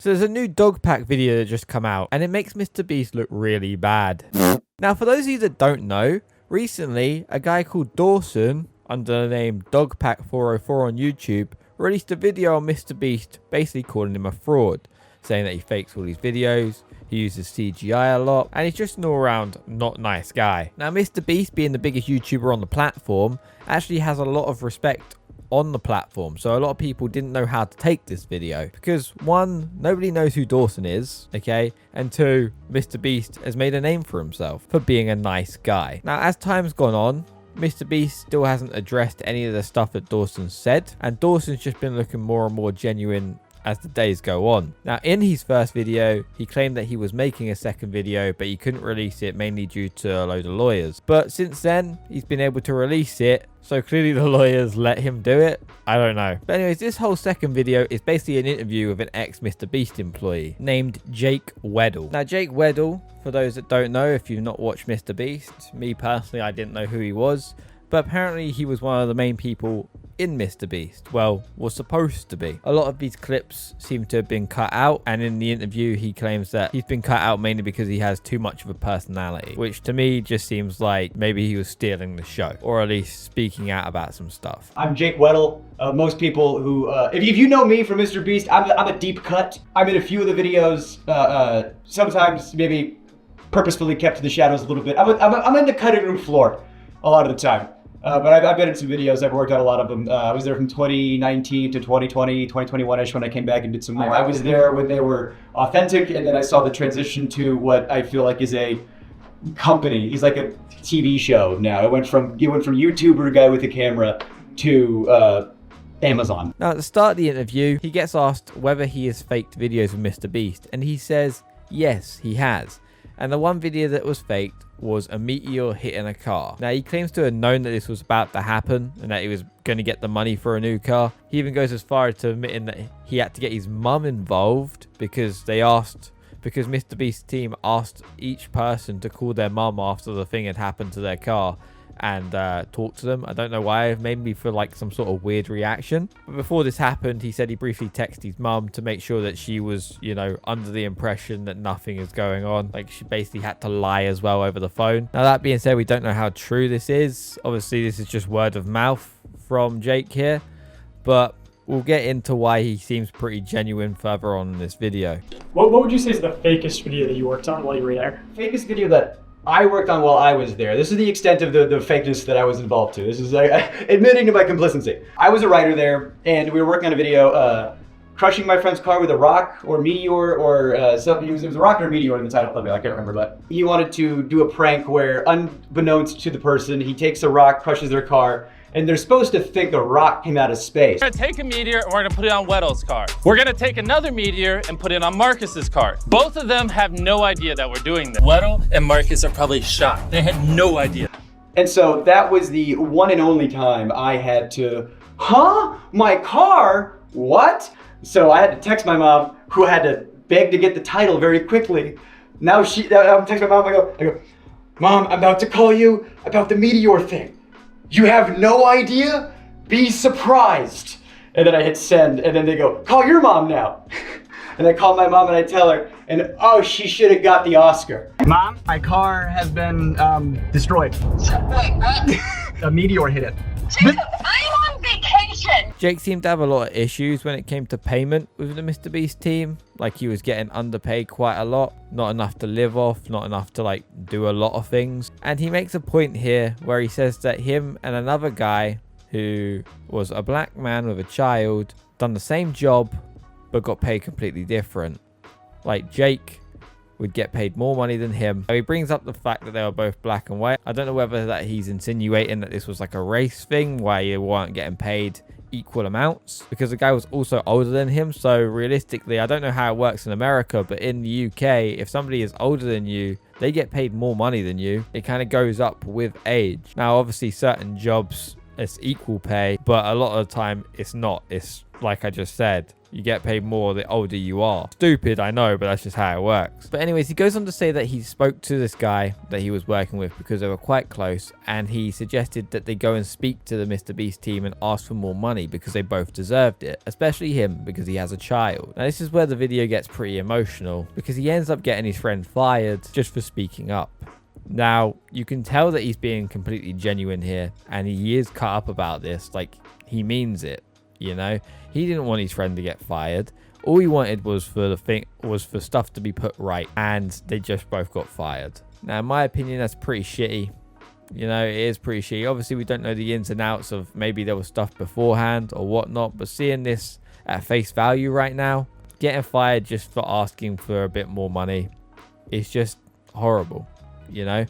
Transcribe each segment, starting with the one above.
So there's a new dogpack video that just come out, and it makes MrBeast look really bad. Now, for those of you that don't know, recently a guy called Dawson, under the name dogpack404 on YouTube, released a video on MrBeast basically calling him a fraud, saying that he fakes all these videos, he uses CGI a lot, and he's just an all-around not nice guy. Now, MrBeast, being the biggest YouTuber on the platform, actually has a lot of respect on the platform, so a lot of people didn't know how to take this video because, one, nobody knows who Dawson is, okay, and two, MrBeast has made a name for himself for being a nice guy. Now, as time's gone on, MrBeast still hasn't addressed any of the stuff that Dawson said, and Dawson's just been looking more and more genuine as the days go on. Now, in his first video, he claimed that he was making a second video, but he couldn't release it mainly due to a load of lawyers. But since then, he's been able to release it, so clearly the lawyers let him do it. I don't know. But anyways, this whole second video is basically an interview with an ex-MrBeast employee named Jake Weddle. Now, Jake Weddle, for those that don't know, if you've not watched MrBeast, me personally, I didn't know who he was, but apparently he was one of the main people in MrBeast. Well, was supposed to be. A lot of these clips seem to have been cut out, and in the interview he claims that he's been cut out mainly because he has too much of a personality, which to me just seems like maybe he was stealing the show, or at least speaking out about some stuff. I'm Jake Weddle. Most people who, if you know me from MrBeast, I'm a deep cut. I'm in a few of the videos, sometimes maybe purposefully kept to the shadows a little bit. I'm in the cutting room floor a lot of the time. But I've been in some videos. I've worked on a lot of them. I was there from 2019 to 2020, 2021-ish when I came back and did some more. I was there when they were authentic, and then I saw the transition to what I feel like is a company. He's like a TV show now. It went from YouTuber guy with a camera to Amazon. Now, at the start of the interview, he gets asked whether he has faked videos of MrBeast, and he says yes, he has. And the one video that was faked was a meteor hitting a car. Now, he claims to have known that this was about to happen and that he was going to get the money for a new car. He even goes as far as to admitting that he had to get his mum involved because MrBeast's team asked each person to call their mum after the thing had happened to their car and talk to them. I don't know why. It made me feel like some sort of weird reaction. But before this happened, he said he briefly texted his mum to make sure that she was, you know, under the impression that nothing is going on. Like, she basically had to lie as well over the phone. Now, that being said, we don't know how true this is. Obviously, this is just word of mouth from Jake here, but we'll get into why he seems pretty genuine further on in this video. What would you say is the fakest video that you worked on while you were there? Fakest video that I worked on while I was there. This is the extent of the fakeness that I was involved to. This is admitting to my complicity. I was a writer there, and we were working on a video, crushing my friend's car with a rock or meteor or something. It was a rock or a meteor in the title of it. I can't remember, but he wanted to do a prank where, unbeknownst to the person, he takes a rock, crushes their car, and they're supposed to think a rock came out of space. We're gonna take a meteor and we're gonna put it on Weddle's car. We're gonna take another meteor and put it on Marcus's car. Both of them have no idea that we're doing this. Weddle and Marcus are probably shocked. They had no idea. And so that was the one and only time I had to, my car? What? So I had to text my mom, who had to beg to get the title very quickly. Now I'm texting my mom, I go, Mom, I'm about to call you about the meteor thing. You have no idea? Be surprised. And then I hit send, and then they go, call your mom now. And I call my mom and I tell her, and oh, she should have got the Oscar. Mom, my car has been destroyed. Wait, what? A meteor hit it. Jacob, I'm on vacation. Jake seemed to have a lot of issues when it came to payment with the MrBeast team. Like, he was getting underpaid quite a lot, not enough to live off, not enough to like do a lot of things. And he makes a point here where he says that him and another guy who was a black man with a child done the same job but got paid completely different. Like, Jake would get paid more money than him. So he brings up the fact that they were both black and white. I don't know whether that he's insinuating that this was like a race thing where you weren't getting paid equal amounts, because the guy was also older than him. So realistically, I don't know how it works in America, but in the UK, if somebody is older than you, they get paid more money than you. It kind of goes up with age. Now, obviously, certain jobs, it's equal pay, but a lot of the time it's not. It's like I just said, You get paid more the older you are. Stupid, I know, but that's just how it works. But anyways, he goes on to say that he spoke to this guy that he was working with because they were quite close, and he suggested that they go and speak to the MrBeast team and ask for more money because they both deserved it, especially him because he has a child. Now this is where the video gets pretty emotional because he ends up getting his friend fired just for speaking up. Now, you can tell that he's being completely genuine here, and he is cut up about this, like he means it, you know? He didn't want his friend to get fired. All he wanted was for stuff to be put right, and they just both got fired. Now, in my opinion, that's pretty shitty. You know, it is pretty shitty. Obviously, we don't know the ins and outs of maybe there was stuff beforehand or whatnot, but seeing this at face value right now, getting fired just for asking for a bit more money is just horrible. You know,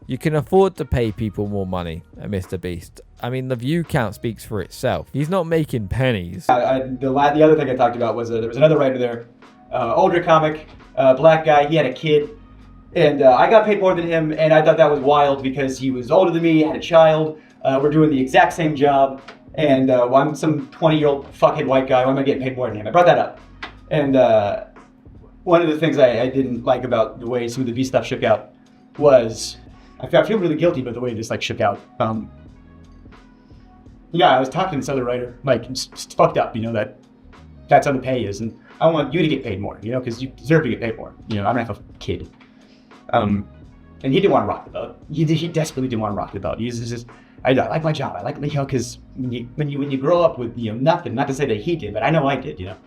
you can afford to pay people more money at MrBeast. I mean, the view count speaks for itself. He's not making pennies. The other thing I talked about was there was another writer there, older comic, black guy. He had a kid, and I got paid more than him, and I thought that was wild because he was older than me, had a child. We're doing the exact same job, and I'm some 20-year-old fuckhead white guy. Why am I getting paid more than him? I brought that up, and one of the things I didn't like about the way some of the V stuff shook out was I feel really guilty about the way this like shook out. Yeah, I was talking to this other writer, like it's fucked up, you know, that's how the pay is, and I want you to get paid more, you know, because you deserve to get paid more. You know, I don't have a kid, and he didn't want to rock the boat. He desperately didn't want to rock the boat. He's just, I like my job. I like, you know, because when you grow up with, you know, nothing. Not to say that he did, but I know I did. You know,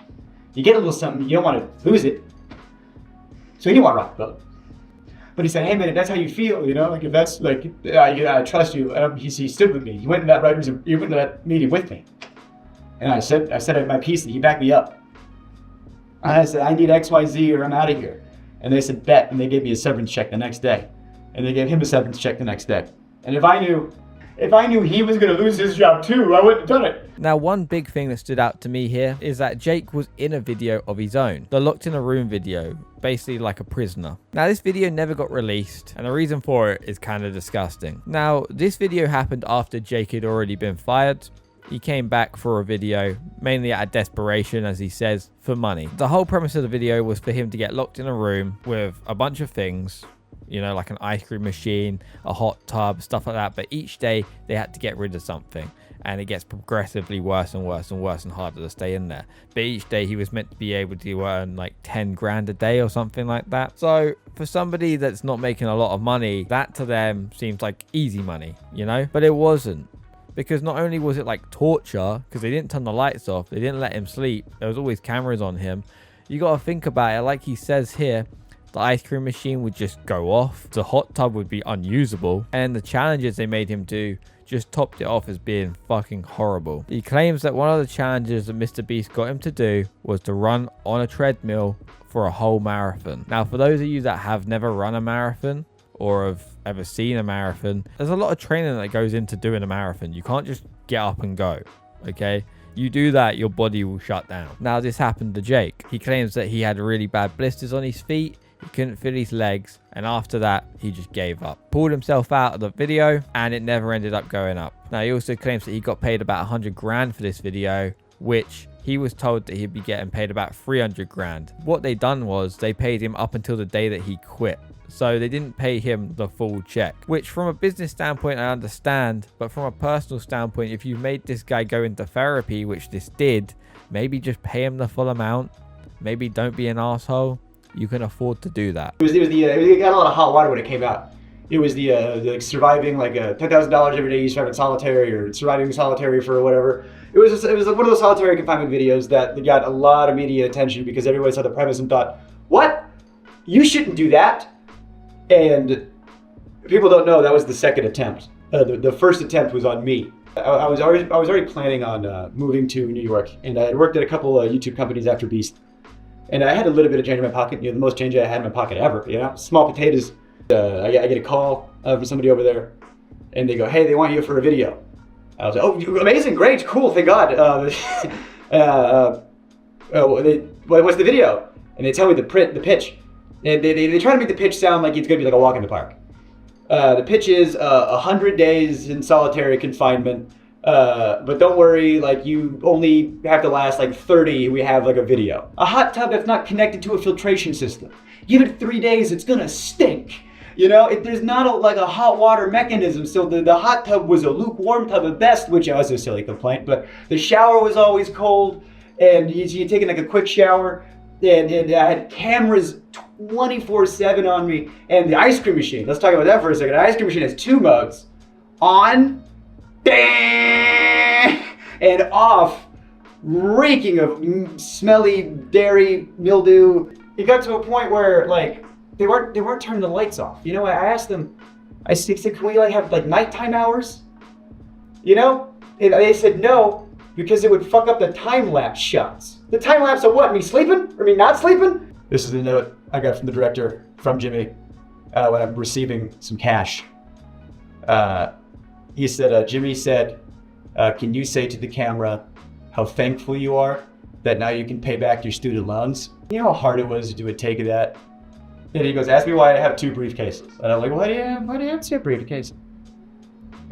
you get a little something, you don't want to lose it. So he didn't want to rock the boat. But he said, hey man, if that's how you feel, you know, like if that's like, I trust you. He stood with me. He went to that meeting with me. And I said my piece, and he backed me up. I said, I need XYZ or I'm out of here. And they said, bet. And they gave me a severance check the next day. And they gave him a severance check the next day. And if I knew he was going to lose his job too, I wouldn't have done it. Now, one big thing that stood out to me here is that Jake was in a video of his own, the locked in a room video, basically like a prisoner. Now, this video never got released, and the reason for it is kind of disgusting. Now, this video happened after Jake had already been fired. He came back for a video, mainly out of desperation, as he says, for money. The whole premise of the video was for him to get locked in a room with a bunch of things, you know, like an ice cream machine, a hot tub, stuff like that. But each day they had to get rid of something, and it gets progressively worse and worse and worse and harder to stay in there. But each day he was meant to be able to earn like 10 grand a day or something like that. So for somebody that's not making a lot of money, that to them seems like easy money, you know, but it wasn't. Because not only was it like torture, because they didn't turn the lights off, they didn't let him sleep, there was always cameras on him. You got to think about it, like he says here, the ice cream machine would just go off, the hot tub would be unusable, and the challenges they made him do just topped it off as being fucking horrible. He claims that one of the challenges that MrBeast got him to do was to run on a treadmill for a whole marathon. Now, for those of you that have never run a marathon or have ever seen a marathon, there's a lot of training that goes into doing a marathon. You can't just get up and go, okay? You do that, your body will shut down. Now, this happened to Jake. He claims that he had really bad blisters on his feet, he couldn't feel his legs, and after that, he just gave up. Pulled himself out of the video, and it never ended up going up. Now, he also claims that he got paid about 100 grand for this video, which he was told that he'd be getting paid about 300 grand. What they done was they paid him up until the day that he quit. So they didn't pay him the full check, which from a business standpoint, I understand. But from a personal standpoint, if you've made this guy go into therapy, which this did, maybe just pay him the full amount. Maybe don't be an asshole. You can afford to do that. It got a lot of hot water when it came out. It was the surviving like $10,000 every day you survive in solitary, or surviving solitary for whatever. It was one of those solitary confinement videos that got a lot of media attention because everybody saw the premise and thought, what? You shouldn't do that. And people don't know that was the second attempt. The first attempt was on me. I was already planning on moving to New York, and I had worked at a couple YouTube companies after Beast. And I had a little bit of change in my pocket, you know, the most change I had in my pocket ever, you know, small potatoes. I get a call from somebody over there, and they go, hey, they want you for a video. I was like, oh, amazing, great, cool, thank God. What's the video? And they tell me the pitch. And they try to make the pitch sound like it's gonna be like a walk in the park. The pitch is 100 days in solitary confinement, But don't worry, like you only have to last like 30. We have like a video. A hot tub that's not connected to a filtration system. Give it 3 days, it's gonna stink. You know, if there's not like a hot water mechanism, so the hot tub was a lukewarm tub at best, which was a silly complaint, but the shower was always cold, and you're taking like a quick shower, and I had cameras 24/7 on me, and the ice cream machine, let's talk about that for a second. The ice cream machine has 2 modes, on, and off, reeking of smelly dairy mildew. It got to a point where like, they weren't turning the lights off. You know, I asked them, I said, can we like have like nighttime hours? You know? And they said no, because it would fuck up the time-lapse shots. The time-lapse of what? Me sleeping? Or me not sleeping? This is the note I got from the director, from Jimmy, when I'm receiving some cash. He said, Jimmy said, can you say to the camera how thankful you are that now you can pay back your student loans? You know how hard it was to do a take of that? And he goes, ask me why I have 2 briefcases. And I'm like, why do you have 2 briefcases?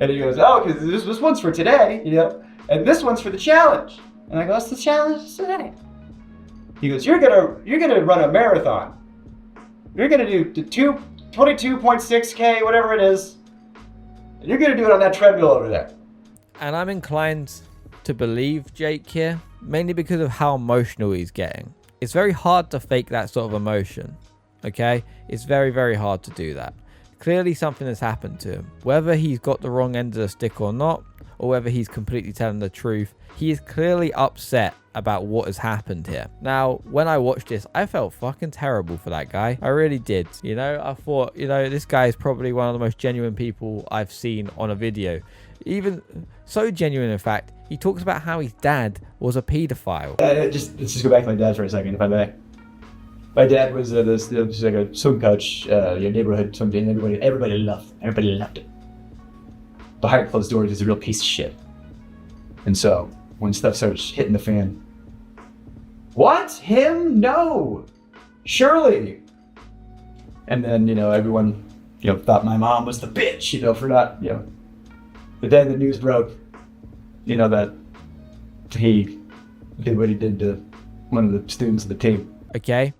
And he goes, oh, because this one's for today, you know, and this one's for the challenge. And I go, what's the challenge today? He goes, you're gonna run a marathon. You're gonna do 22.6K, whatever it is. And you're gonna do it on that treadmill over there. And I'm inclined to believe Jake here, mainly because of how emotional he's getting. It's very hard to fake that sort of emotion. Okay, it's very, very hard to do that. Clearly something has happened to him. Whether he's got the wrong end of the stick or not, or whether he's completely telling the truth, he is clearly upset about what has happened here. Now, when I watched this, I felt fucking terrible for that guy. I really did. You know, I thought, you know, this guy is probably one of the most genuine people I've seen on a video. Even so genuine, in fact, he talks about how his dad was a pedophile. Let's just go back to my dad for a second, if I may. My dad was like a swim coach, your neighborhood swim team. Everybody loved it. Behind closed doors, he's a real piece of shit. And so when stuff starts hitting the fan, what? Him? No, surely. And then, you know, everyone, you know, thought my mom was the bitch, you know, for not, you know. But then the news broke, you know, that he did what he did to one of the students of the team. Okay.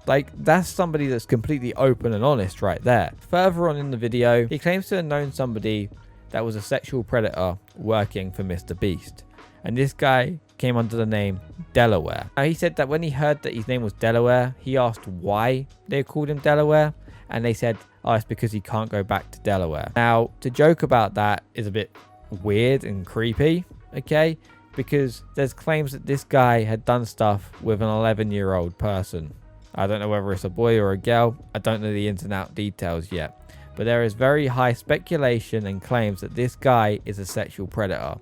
Like, that's somebody that's completely open and honest right there. Further on in the video, he claims to have known somebody that was a sexual predator working for MrBeast. And this guy came under the name Delaware. Now, he said that when he heard that his name was Delaware, he asked why they called him Delaware. And they said, oh, it's because he can't go back to Delaware. Now, to joke about that is a bit weird and creepy, okay? Because there's claims that this guy had done stuff with an 11-year-old person. I don't know whether it's a boy or a girl. I don't know the ins and out details yet. But there is very high speculation and claims that this guy is a sexual predator.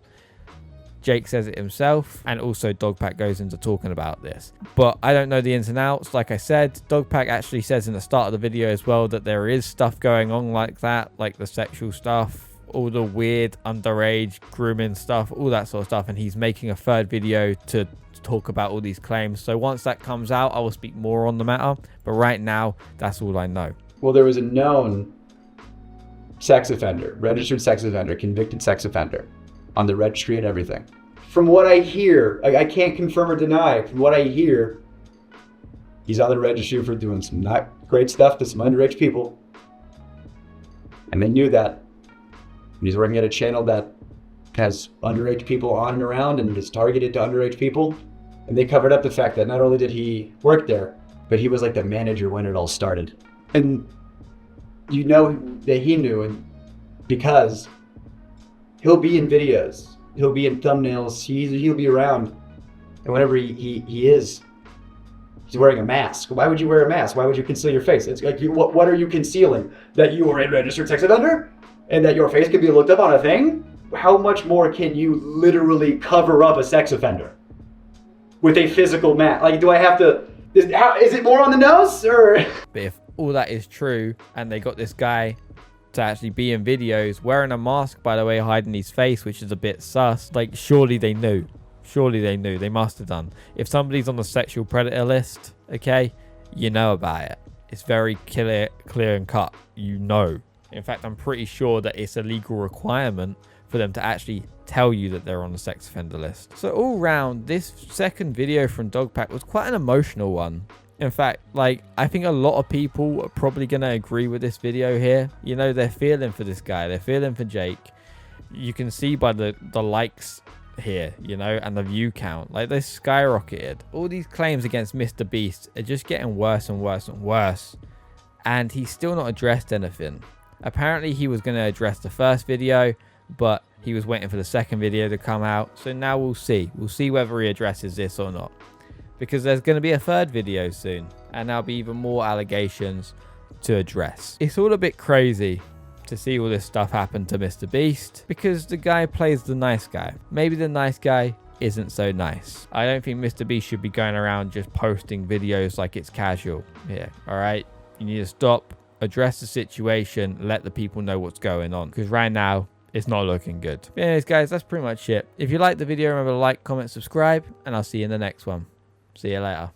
Jake says it himself, and also Dogpack goes into talking about this. But I don't know the ins and outs. Like I said, Dogpack actually says in the start of the video as well that there is stuff going on like that, like the sexual stuff, all the weird underage grooming stuff, all that sort of stuff. And he's making a 3rd video to talk about all these claims. So once that comes out, I will speak more on the matter. But right now, that's all I know. Well, there was a known sex offender, registered sex offender, convicted sex offender on the registry and everything. From what I hear, I can't confirm or deny, from what I hear, he's on the registry for doing some not great stuff to some underage people. And they knew that. And he's working at a channel that has underage people on and around and is targeted to underage people. And they covered up the fact that not only did he work there, but he was like the manager when it all started. And you know that he knew, and because he'll be in videos, he'll be in thumbnails, he'll be around. And whenever he is, he's wearing a mask. Why would you wear a mask? Why would you conceal your face? It's like, what are you concealing? That you are a registered sex offender? And that your face can be looked up on a thing? How much more can you literally cover up a sex offender with a physical mask? Like, do I have to, is it more on the nose, or? But if all that is true, and they got this guy to actually be in videos wearing a mask, by the way, hiding his face, which is a bit sus, like, surely they knew. Surely they knew. They must have done. If somebody's on the sexual predator list, okay, you know about it. It's very clear and cut. You know. In fact, I'm pretty sure that it's a legal requirement for them to actually tell you that they're on the sex offender list. So all round, this second video from Dogpack was quite an emotional one. In fact, like, I think a lot of people are probably going to agree with this video here. You know, they're feeling for this guy. They're feeling for Jake. You can see by the likes here, you know, and the view count. Like, they skyrocketed. All these claims against MrBeast are just getting worse and worse and worse. And he's still not addressed anything. Apparently, he was going to address the first video, but he was waiting for the second video to come out. So now we'll see. We'll see whether he addresses this or not. Because there's going to be a third video soon. And there'll be even more allegations to address. It's all a bit crazy to see all this stuff happen to MrBeast. Because the guy plays the nice guy. Maybe the nice guy isn't so nice. I don't think MrBeast should be going around just posting videos like it's casual here. Alright? You need to stop, address the situation, let the people know what's going on. Because right now, it's not looking good. But anyways, guys, that's pretty much it. If you liked the video, remember to like, comment, subscribe, and I'll see you in the next one. See you later.